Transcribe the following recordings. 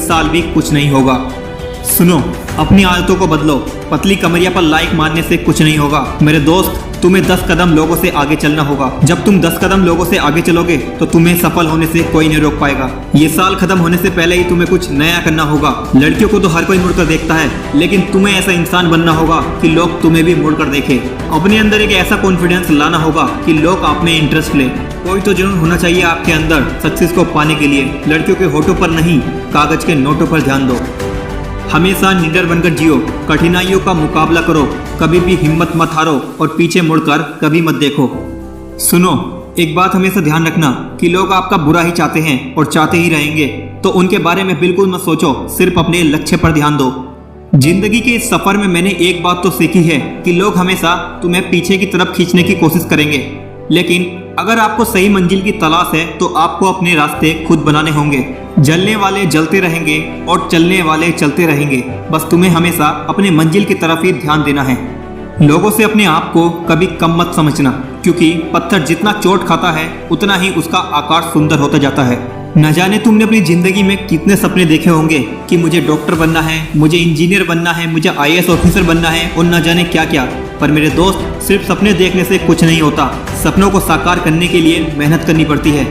साल भी कुछ नहीं होगा। सुनो, अपनी आदतों को बदलो। पतली कमरिया पर लाइक मारने से कुछ नहीं होगा। मेरे दोस्त, तुम्हें 10 कदम लोगों से आगे चलना होगा। जब तुम 10 कदम लोगों से आगे चलोगे तो तुम्हें सफल होने से कोई नहीं रोक पाएगा। ये साल खत्म होने से पहले ही तुम्हें कुछ नया करना होगा। लड़कियों को तो हर कोई मुड़कर देखता है, लेकिन तुम्हें ऐसा इंसान बनना होगा कि लोग तुम्हें भी मुड़कर देखें। अपने अंदर एक ऐसा कॉन्फिडेंस लाना होगा कि लोग आप में इंटरेस्ट ले। कोई तो जुनून होना चाहिए आपके अंदर सक्सेस को पाने के लिए। लड़कियों के होठों पर नहीं, कागज के नोटों पर ध्यान दो। हमेशा निडर बनकर जियो, कठिनाइयों का मुकाबला करो, कभी भी हिम्मत मत हारो और पीछे मुड़कर कभी मत देखो। सुनो, एक बात हमेशा ध्यान रखना कि लोग आपका बुरा ही चाहते हैं और चाहते ही रहेंगे, तो उनके बारे में बिल्कुल मत सोचो, सिर्फ अपने लक्ष्य पर ध्यान दो। जिंदगी के इस सफर में मैंने एक बात तो सीखी है कि लोग हमेशा तुम्हें पीछे की तरफ खींचने की कोशिश करेंगे, लेकिन अगर आपको सही मंजिल की तलाश है तो आपको अपने रास्ते खुद बनाने होंगे। जलने वाले जलते रहेंगे और चलने वाले चलते रहेंगे। बस तुम्हें हमेशा अपने मंजिल की तरफ ही ध्यान देना है। लोगों से अपने आप को कभी कम मत समझना, क्योंकि पत्थर जितना चोट खाता है उतना ही उसका आकार सुंदर होता जाता है। न जाने तुमने अपनी जिंदगी में कितने सपने देखे होंगे कि मुझे डॉक्टर बनना है, मुझे इंजीनियर बनना है, मुझे IAS ऑफिसर बनना है और न जाने क्या क्या। पर मेरे दोस्त, सिर्फ सपने देखने से कुछ नहीं होता। सपनों को साकार करने के लिए मेहनत करनी पड़ती है।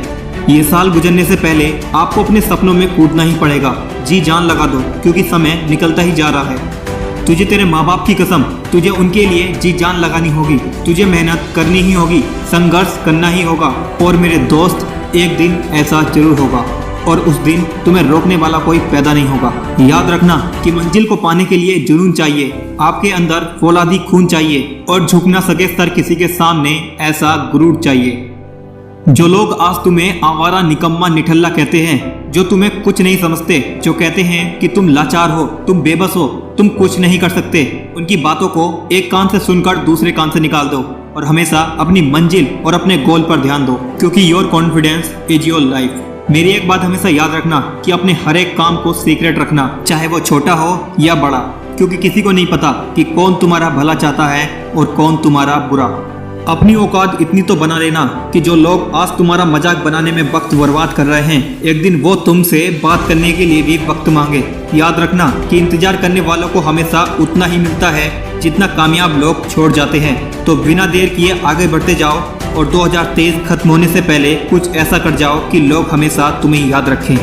ये साल गुजरने से पहले आपको अपने सपनों में कूदना ही पड़ेगा। जी जान लगा दो, क्योंकि समय निकलता ही जा रहा है। तुझे तेरे माँ बाप की कसम, तुझे उनके लिए जी जान लगानी होगी। तुझे मेहनत करनी ही होगी, संघर्ष करना ही होगा। और मेरे दोस्त, एक दिन ऐसा जरूर होगा और उस दिन तुम्हें रोकने वाला कोई पैदा नहीं होगा। याद रखना कि मंजिल को पाने के लिए जुनून चाहिए, आपके अंदर फौलादी खून चाहिए और झुक ना सके सर किसी के सामने, ऐसा गुरूर चाहिए। जो लोग आज तुम्हें आवारा, निकम्मा, निठल्ला कहते हैं, जो तुम्हें कुछ नहीं समझते, जो कहते हैं कि तुम लाचार हो, तुम बेबस हो, तुम कुछ नहीं कर सकते, उनकी बातों को एक कान से सुनकर दूसरे कान से निकाल दो और हमेशा अपनी मंजिल और अपने गोल पर ध्यान दो, क्योंकि your confidence is your life. मेरी एक बात हमेशा याद रखना कि अपने हर एक काम को सीक्रेट रखना, चाहे वो छोटा हो या बड़ा, क्योंकि किसी को नहीं पता कि कौन तुम्हारा भला चाहता है और कौन तुम्हारा बुरा। अपनी औकात इतनी तो बना लेना कि जो लोग आज तुम्हारा मजाक बनाने में वक्त बर्बाद कर रहे हैं, एक दिन वो तुमसे बात करने के लिए भी वक्त मांगे। याद रखना कि इंतजार करने वालों को हमेशा उतना ही मिलता है जितना कामयाब लोग छोड़ जाते हैं। तो बिना देर किए आगे बढ़ते जाओ और 2023 खत्म होने से पहले कुछ ऐसा कर जाओ कि लोग हमेशा तुम्हें याद रखें।